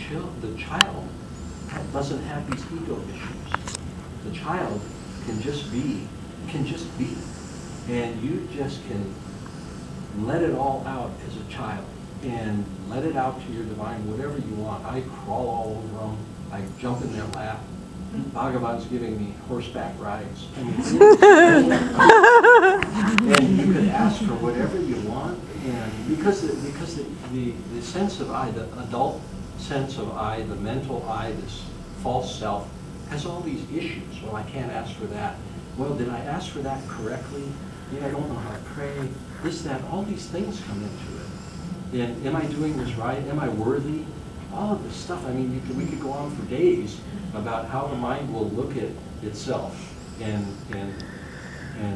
child doesn't have these ego issues. The child can just be, and you just can let it all out as a child and let it out to your divine, whatever you want. I crawl all over them. I jump in their lap. Bhagavan's giving me horseback rides. I mean, and you could ask for whatever you want, and because the sense of I, the adult sense of I, the mental I, this false self, has all these issues. Well, I can't ask for that. Well, did I ask for that correctly? Yeah, I don't know how to pray. This, that, all these things come into it. And am I doing this right? Am I worthy? All of this stuff. I mean, we could go on for days about how the mind will look at itself and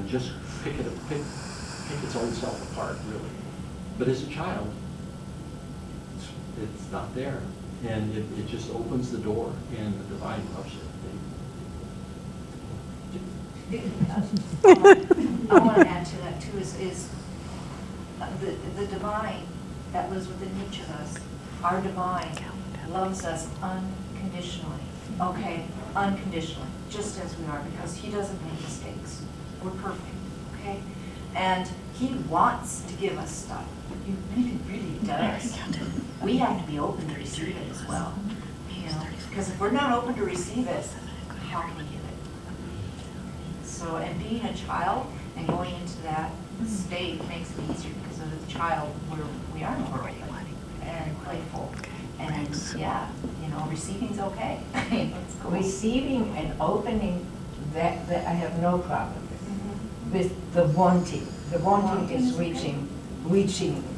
just pick its own self apart, really. But as a child, it's not there, and it just opens the door, and the divine loves it. I want to add to that too. Is the divine that lives within each of us? Our divine loves us unconditionally. Okay, unconditionally, just as we are, because he doesn't make mistakes. We're perfect. Okay, and he wants to give us stuff. He really, really does. We have to be open to receive it as well. You know, because if we're not open to receive it, how can we give it? So, and being a child and going into that state makes it easier, because as a child, we are more open and playful. And yeah, you know, receiving's okay. It's cool. Receiving and opening, that I have no problem with. With the wanting. The wanting is reaching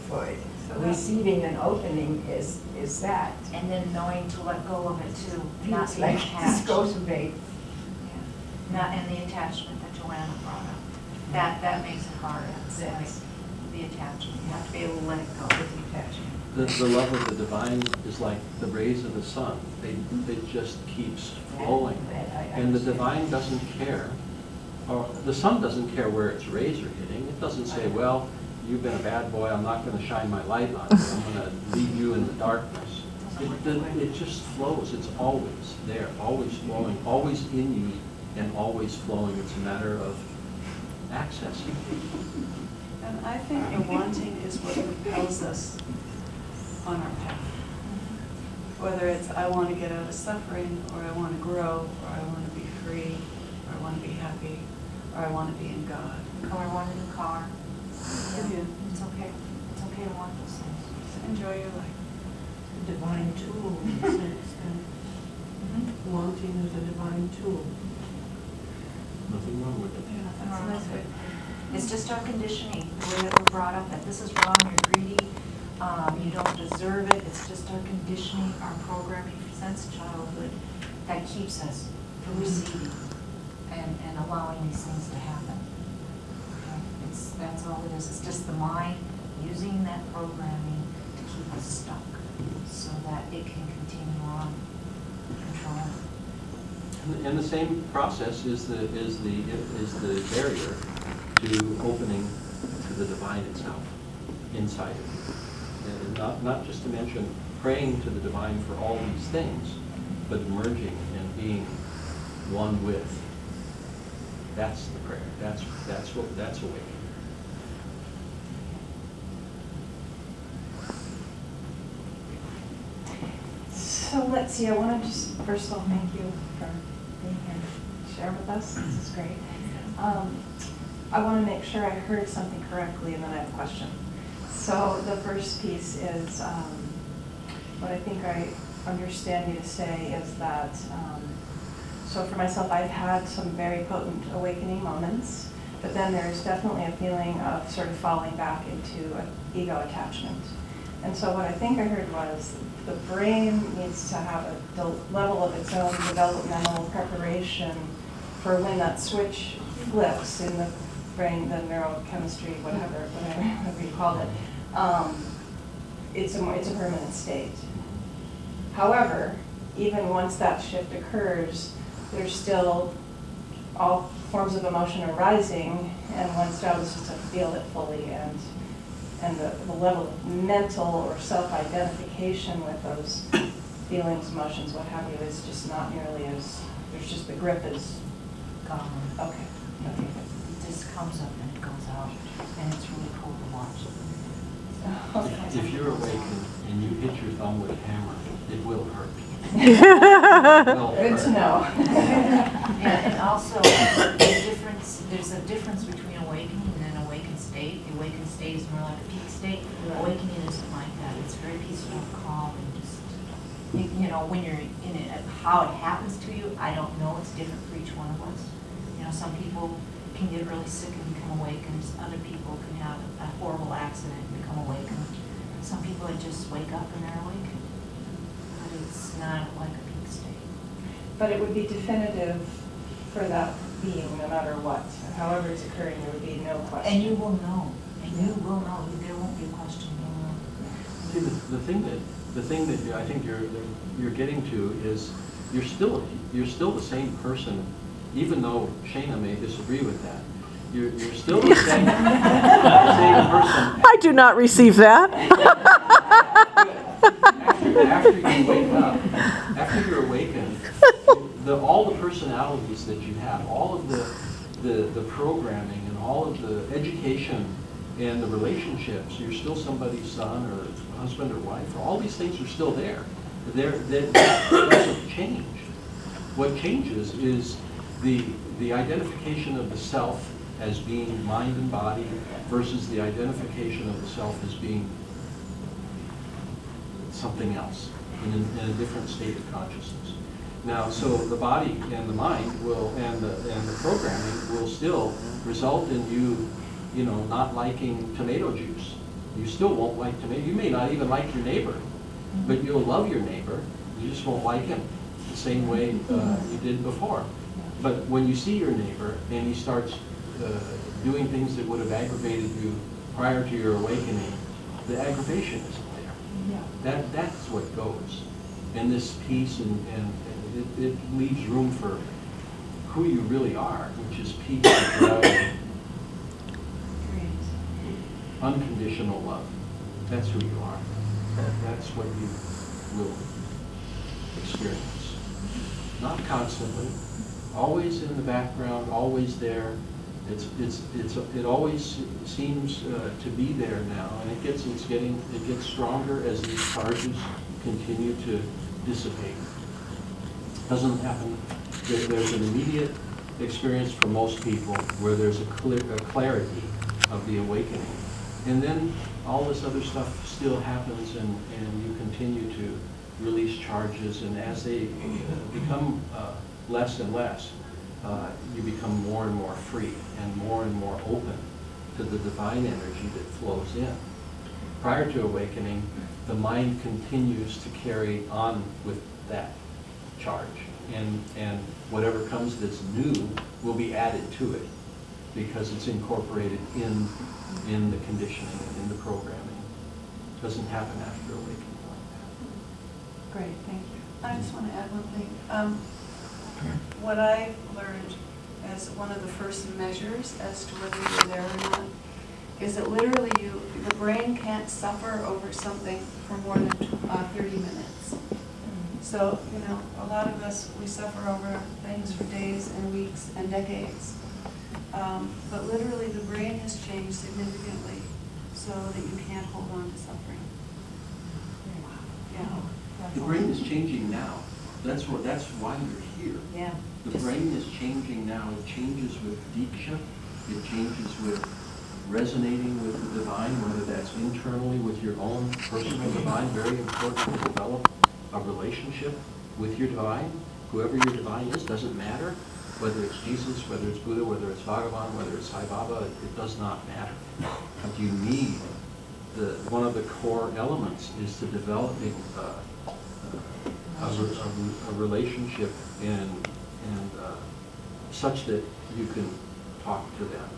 for it. So receiving and opening is that. And then knowing to let go of it too. Not It's be like attached. disculpate. Yeah. Not, and the attachment that Johanna brought up. That makes it hard. It's like the attachment. You have to be able to let it go with the attachment. The love of the divine is like the rays of the sun. It just keeps flowing. And the divine doesn't care, or the sun doesn't care where its rays are hitting. It doesn't say, well, you've been a bad boy, I'm not going to shine my light on you. I'm going to leave you in the darkness. It just flows. It's always there, always flowing, always in you, and always flowing. It's a matter of accessing. And I think the wanting is what propels us on our path. Whether it's I want to get out of suffering, or I want to grow, or I want to be free, or I want to be happy, or I want to be in God. Or I want a new car. Yeah. It's okay. It's okay to want those things. So enjoy your life. The divine tool, in a sense, and wanting is a divine tool. Nothing wrong with it. Yeah, nothing wrong with it. It's just our conditioning, the way that we're brought up, that this is wrong, you're greedy, you don't deserve it. It's just our conditioning, our programming since childhood that keeps us from receiving and allowing these things to happen. Okay? That's all it is. It's just the mind using that programming to keep us stuck so that it can continue on controlling. And the same process is the barrier to opening to the divine itself inside of you. And not just to mention praying to the divine for all these things, but emerging and being one with. That's the prayer. That's awakening. So let's see, I want to just, first of all, thank you for being here to share with us. This is great. I want to make sure I heard something correctly, and then I have a question. So the first piece is, what I think I understand you to say is that, so for myself, I've had some very potent awakening moments, but then there's definitely a feeling of sort of falling back into an ego attachment. And so what I think I heard was the brain needs to have a level of its own developmental preparation for when that switch flips in the brain, the neurochemistry, whatever you call it. It's a permanent state. However, even once that shift occurs, there's still all forms of emotion arising, and one's job is just to feel it fully, and the level of mental or self-identification with those feelings, emotions, what have you, is just not nearly as, there's just the grip is, Gone. okay. Okay. It just comes up and it goes out, and it's really cool to watch. If you're awakened and you hit your thumb with a hammer, it will hurt. Good to know. Yeah, and also, there's a difference between awakening and an awakened state. The awakened state is more like a peak state. Awakening isn't like that. It's very peaceful, calm, and just, you know, when you're in it, how it happens to you, I don't know. It's different for each one of us. You know, some people can get really sick and become awakened. Other people can have a horrible accident and become awakened. Some people just wake up and they're awakened. But it's not like a peak state. But it would be definitive for that being, no matter what. However it's occurring, there would be no question. And you will know. And you will know. There won't be a question. You'll know. See, the thing that I think you're getting to is you're still the same person, even though Shana may disagree with that. You're still the same person. I do not receive that. After you wake up, after you're awakened, all the personalities that you have, all of the programming and all of the education and the relationships, you're still somebody's son or husband or wife, all these things are still there. That doesn't change. What changes is the identification of the self as being mind and body versus the identification of the self as being something else in a different state of consciousness. Now, so the body and the mind will, and the programming will still result in you know, not liking tomato juice. You still won't like tomato. You may not even like your neighbor, but you'll love your neighbor. You just won't like him the same way you did before. But when you see your neighbor and he starts doing things that would have aggravated you prior to your awakening, the aggravation isn't there. That's what goes. And this peace, and it leaves room for who you really are, which is peace, joy, unconditional love. That's who you are. That's what you will experience. Not constantly, always in the background, always there. It always seems to be there now, and it gets stronger as these charges continue to dissipate. Doesn't happen. There's an immediate experience for most people where there's a clarity of the awakening, and then all this other stuff still happens, and you continue to release charges, and as they become less and less, you become more and more free and more open to the divine energy that flows in. Prior to awakening, the mind continues to carry on with that charge, and whatever comes that's new will be added to it because it's incorporated in the conditioning and in the programming. It doesn't happen after awakening like that. Great, thank you. I just want to add one thing. What I learned as one of the first measures as to whether you're there or not is that literally the brain can't suffer over something for more than 30 minutes. So, you know, a lot of us, we suffer over things for days and weeks and decades. But literally the brain has changed significantly so that you can't hold on to suffering. Yeah. The brain is changing now. That's why you're here. Yeah. The brain is changing now. It changes with diksha. It changes with resonating with the divine, whether that's internally with your own personal divine. Very important to develop a relationship with your divine. Whoever your divine is, doesn't matter. Whether it's Jesus, whether it's Buddha, whether it's Bhagavan, whether it's Sai Baba, it does not matter. But you need one of the core elements is to developing a relationship and such that you can talk to them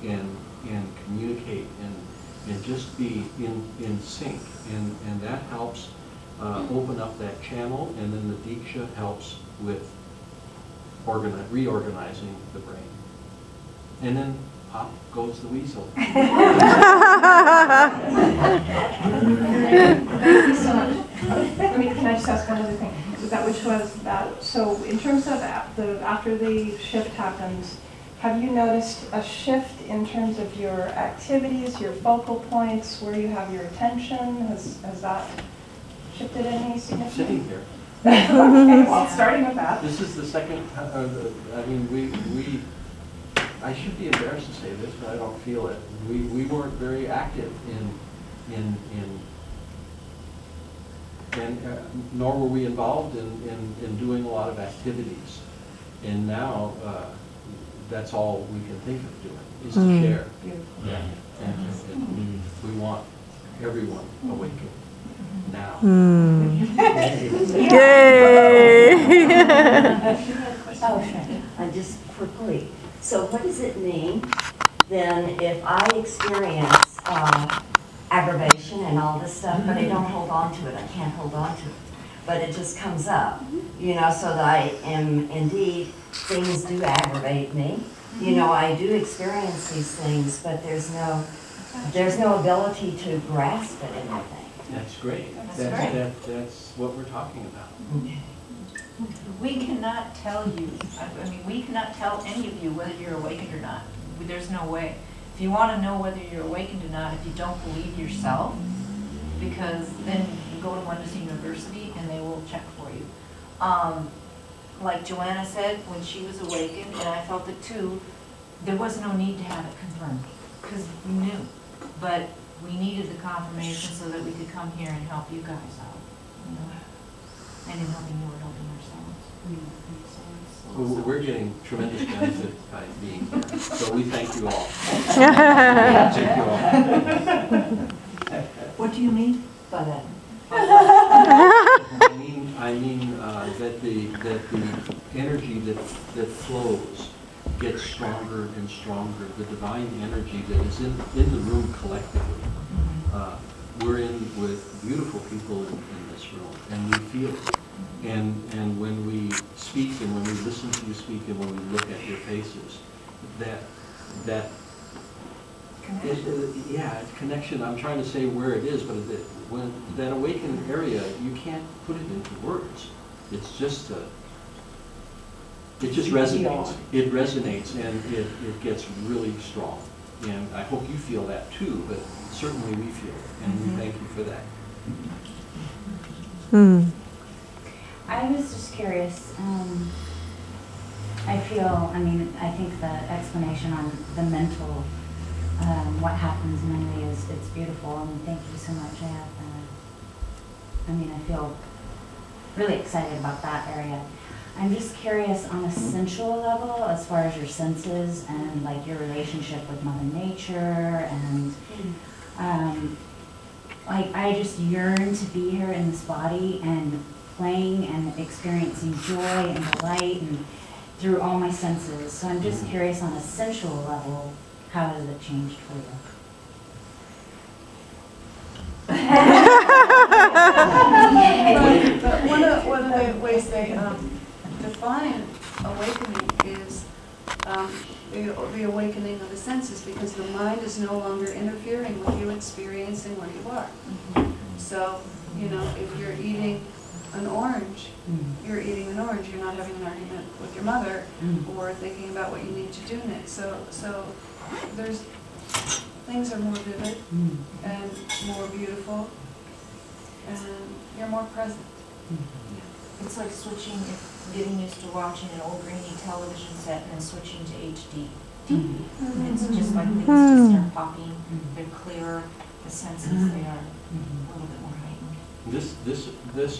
and communicate and just be in sync, and that helps open up that channel, and then the diksha helps with reorganizing the brain. And then pop goes the weasel. Thank you so much. can I just ask one other thing? That which was that, so in terms of after the shift happens, have you noticed a shift in terms of your activities, your focal points, where you have your attention? Has that shifted any significantly? Sitting here. Okay, well, starting with that. This is the second, I mean, I should be embarrassed to say this, but I don't feel it. We weren't very active nor were we involved in doing a lot of activities. And now, that's all we can think of doing, is to share. Yeah. And we want everyone awakened now. Yay! Oh, sure. Just quickly. So what does it mean then if I experience aggravation and all this stuff, but I don't hold on to it, I can't hold on to it, but it just comes up, you know, so that I am indeed, things do aggravate me. You know, I do experience these things, but there's no ability to grasp it in anything. That's great. That's what we're talking about. We cannot tell you, I mean, we cannot tell any of you whether you're awakened or not. There's no way. If you want to know whether you're awakened or not, if you don't believe yourself, because then you go to Oneness University and they will check for you. Like Johanna said, when she was awakened, and I felt it too, there was no need to have it confirmed, because we knew. But we needed the confirmation so that we could come here and help you guys out. You know? And in helping you, we're helping ourselves. Well, we're getting tremendous benefit by being here, so we thank you all. Thank you all. What do you mean by that? I mean that the energy that flows gets stronger and stronger. The divine energy that is in the room collectively. We're in with beautiful people in this room, and we feel it. And when we speak, and when we listen to you speak, and when we look at your faces, that connection. I'm trying to say where it is, but when that awakened area, you can't put it into words. It's just it just resonates. It resonates, and it gets really strong. And I hope you feel that too, but certainly we feel it, and we thank you for that. I was just curious. I think the explanation on the mental, what happens mentally it's beautiful, and thank you so much. I feel really excited about that area. I'm just curious on a sensual level, as far as your senses and like your relationship with Mother Nature, and I just yearn to be here in this body and playing and experiencing joy and delight and through all my senses. So I'm just curious on a sensual level, how has it changed for you? One of the ways they define awakening is the awakening of the senses, because the mind is no longer interfering with you experiencing where you are. So, you know, if you're eating an orange, you're eating an orange. You're not having an argument with your mother or thinking about what you need to do next. So there's things are more vivid and more beautiful, and you're more present. It's like switching, getting used to watching an old grainy television set and then switching to HD TV. It's just like things just start popping. They're clearer. The senses, they are a little bit more heightened. This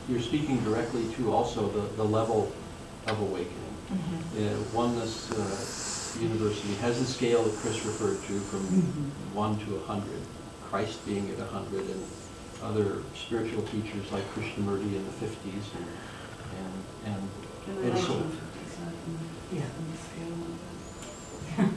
you're speaking directly to also the level of awakening. Oneness University has a scale that Kris referred to from 1 to 100, Christ being at 100, and other spiritual teachers like Krishnamurti in the 50s, and so. Yeah.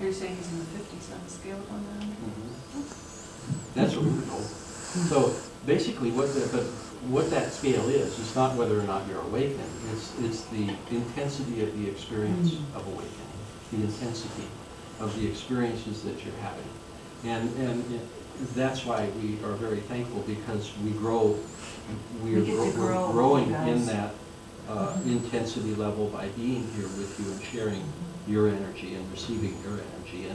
You're saying he's in the 50s on the scale of 1 to 100? That's what we were told. So basically, what that scale is not whether or not you're awakened. It's the intensity of the experience of awakening, the intensity of the experiences that you're having. And that's why we are very thankful, because we grow, We get to grow we're growing with you in guys. that intensity level by being here with you and sharing your energy and receiving your energy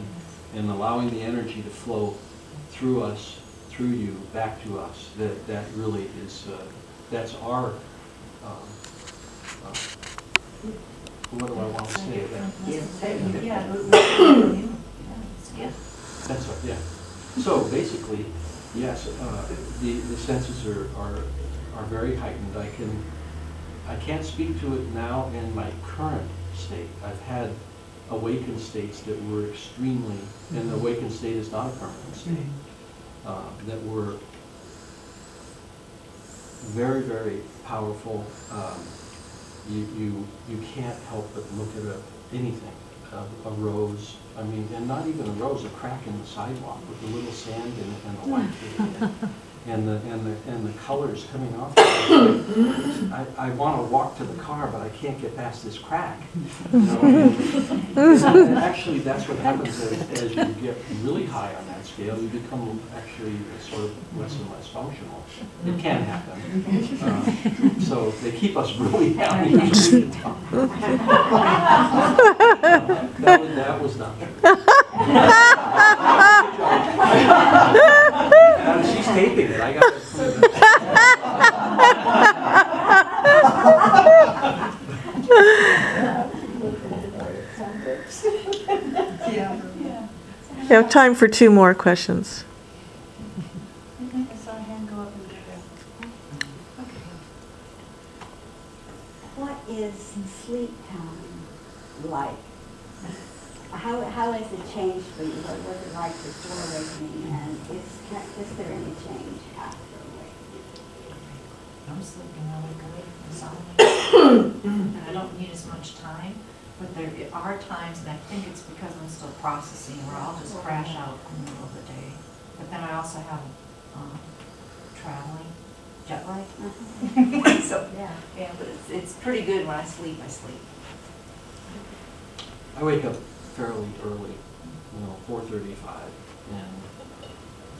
and allowing the energy to flow through us, through you, back to us. That really is, that's our, what do I want to say? Yeah. It's a gift. That's what, yeah. So basically, yes, the senses are very heightened. I can't speak to it now in my current state. I've had awakened states that were extremely, and the awakened state is not a permanent state, that were very, very powerful. You can't help but look at anything, a rose. I mean, and not even a rose, a crack in the sidewalk with the little sand and the light and the colors coming off. I want to walk to the car, but I can't get past this crack. You know? And actually, that's what happens as you get really high on that scale. You become actually sort of less and less functional. It can happen. So they keep us really happy. That was not true. She's taping it. I got to put it. We have time for 2 more questions. I saw a hand go up and get there. What is sleep time like? How has it changed for you? What was it like before awakening, and is there any change after awakening? I'm sleeping really good and soundly, and I don't need as much time, but there are times, and I think it's because I'm still processing, where I'll just crash out in the middle of the day. But then I also have traveling, jet lag. So, yeah, but it's pretty good when I sleep, I sleep. I wake up fairly early, 4:35, and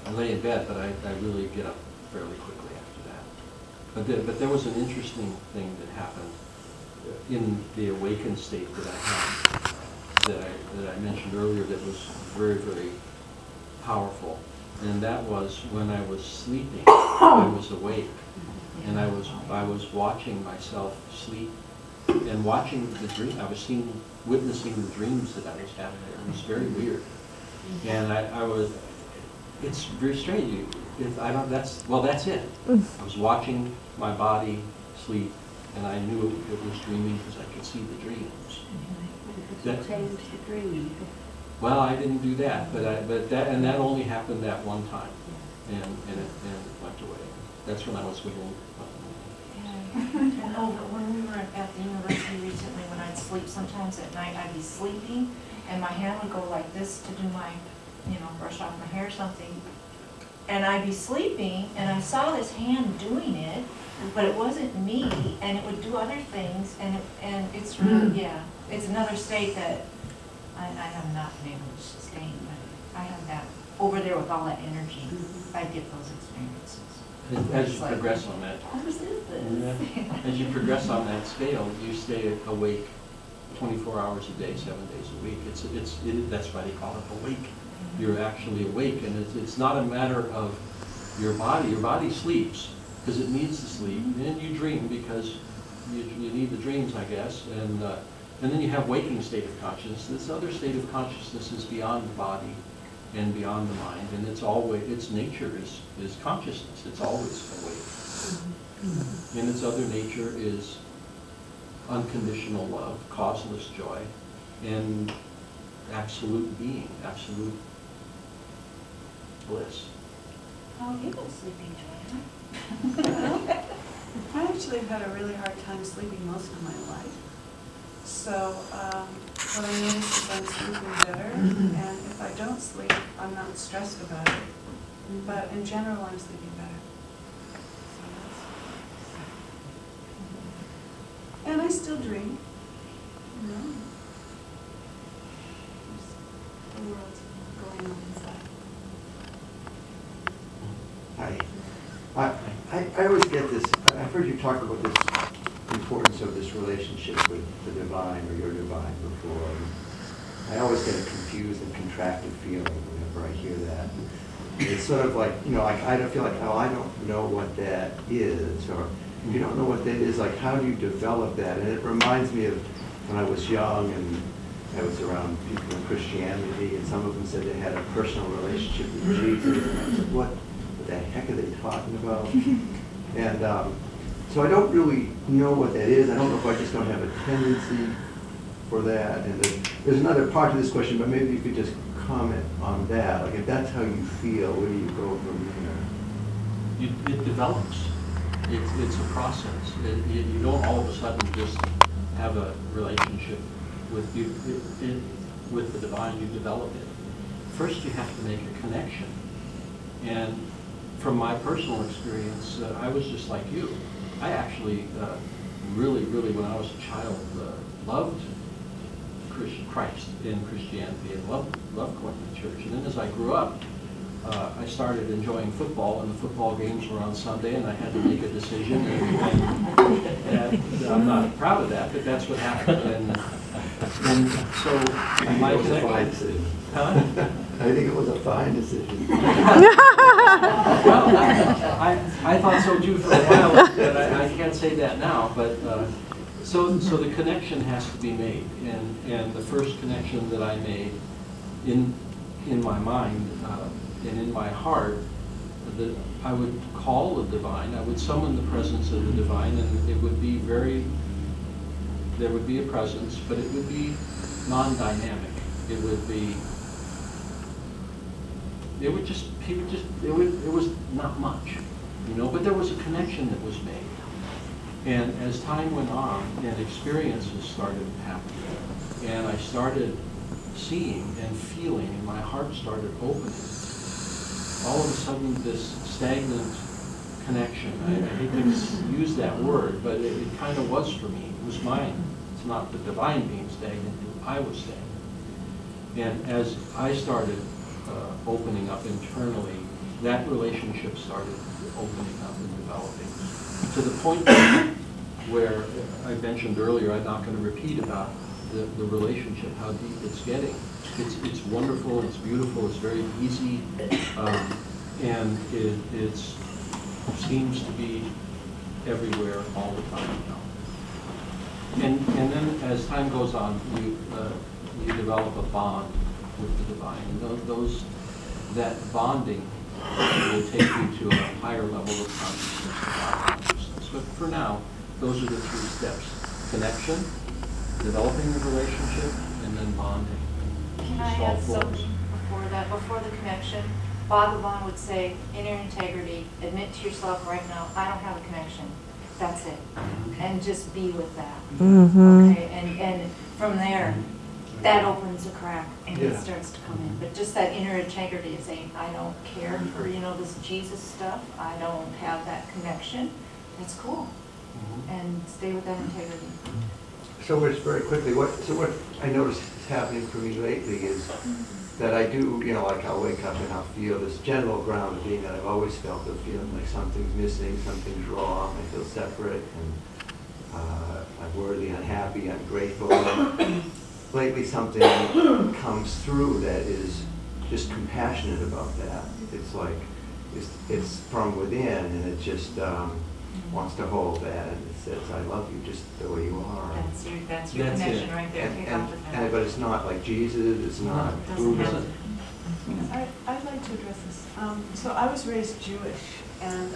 I lay in bed, but I really get up fairly quickly after that. But there was an interesting thing that happened in the awakened state that I had, that I mentioned earlier, that was very, very powerful, and that was when I was sleeping, I was awake, and I was watching myself sleep and watching the dream. I was witnessing the dreams that I was having there. It was very weird, and I was. It's very strange. That's it. I was watching my body sleep, and I knew it was dreaming because I could see the dreams. Did you change the dream? Well, I didn't do that, but that only happened that one time, and it went away. That's when I was with him. And when we were at the university recently, when I'd sleep sometimes at night, I'd be sleeping, and my hand would go like this to do my, brush off my hair or something. And I'd be sleeping, and I saw this hand doing it, but it wasn't me, and it would do other things, and it's really, it's another state that I have not been able to sustain, but I have that over there with all that energy. I get those experiences. As you progress on that, as you progress on that scale, you stay awake 24 hours a day, 7 days a week. That's why they call it awake. You're actually awake, and it's not a matter of your body. Your body sleeps because it needs to sleep, and you dream because you need the dreams, I guess, and then you have waking state of consciousness. This other state of consciousness is beyond the body and beyond the mind, and its nature is consciousness. It's always awake. And its other nature is unconditional love, causeless joy, and absolute being, absolute bliss. How have you been sleeping, Johanna? I actually have had a really hard time sleeping most of my life. So what I notice is I'm sleeping better, and if I don't sleep, I'm not stressed about it. But in general, I'm sleeping better. And I still dream. The world's going on inside. I've heard you talk about this importance of this relationship with the divine or your divine before. I always get a confused and contracted feeling whenever I hear that. It's sort of like, you know, like I don't feel like, oh, I don't know what that is, or if you don't know what that is, like how do you develop that? And it reminds me of when I was young and I was around people in Christianity, and some of them said they had a personal relationship with Jesus. And I said, what the heck are they talking about? And so I don't really know what that is. I don't know if I just don't have a tendency for that. And there's another part to this question, but maybe you could just comment on that. Like if that's how you feel, where do you go from there? It develops. It's a process. You don't all of a sudden just have a relationship with the divine. You develop it. First, you have to make a connection. And from my personal experience, I was just like you. I actually really, when I was a child, loved Christ in Christianity and loved going to church. And then as I grew up, I started enjoying football, and the football games were on Sunday, and I had to make a decision. And I'm not proud of that, but that's what happened. And so my connection. Huh? I think it was a fine decision. Well, I thought so too for a while, but I can't say that now. But so the connection has to be made, and the first connection that I made in my mind and in my heart, that I would call the divine, I would summon the presence of the divine, and it would be there would be a presence, but it would be non-dynamic. It was not much, you know, but there was a connection that was made. And as time went on and experiences started happening, and I started seeing and feeling, and my heart started opening, all of a sudden this stagnant connection, I hate to use that word, but it kind of was for me. It was mine. It's not the divine being stagnant, I was stagnant. And as I started opening up internally, that relationship started opening up and developing to the point where I mentioned earlier, I'm not going to repeat about the relationship, how deep it's getting. It's wonderful, it's beautiful, it's very easy, and it seems to be everywhere all the time now. And then as time goes on, you develop a bond with the divine. And that bonding will take you to a higher level of consciousness, consciousness. But for now, those are the 3 steps: connection, developing the relationship, and then bonding. Can I add something before that? Before the connection, Bhagavan would say, inner integrity, admit to yourself right now, I don't have a connection. That's it. And just be with that. Mm-hmm. Okay, and from there, that opens a crack and it starts to come in. But just that inner integrity of saying, I don't care for, this Jesus stuff, I don't have that connection, that's cool. And stay with that integrity. So just very quickly, what I noticed is happening for me lately is that I do, like I'll wake up and I'll feel this general ground of being that I've always felt, of feeling like something's missing, something's wrong, I feel separate, and I'm worthy, unhappy, I'm grateful. Lately something comes through that is just compassionate about that. It's like, it's from within, and it just wants to hold that, and it says, I love you just the way you are. That's your connection right there. But it's not like Jesus, it's not Buddha. I'd like to address this. So I was raised Jewish, and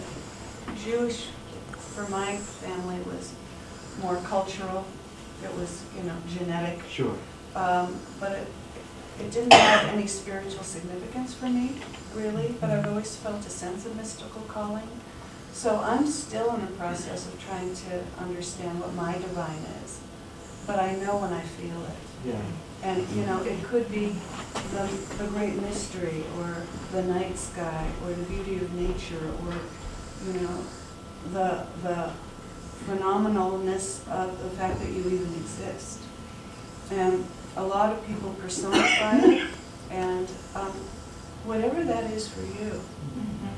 Jewish for my family was more cultural. It was, genetic. Sure. But it didn't have any spiritual significance for me, really, but I've always felt a sense of mystical calling. So I'm still in the process of trying to understand what my divine is, but I know when I feel it. Yeah. And, it could be the great mystery, or the night sky, or the beauty of nature, or, the phenomenalness of the fact that you even exist. And a lot of people personify it, and whatever that is for you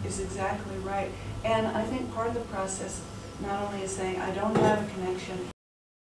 is exactly right. And I think part of the process not only is saying, I don't have a connection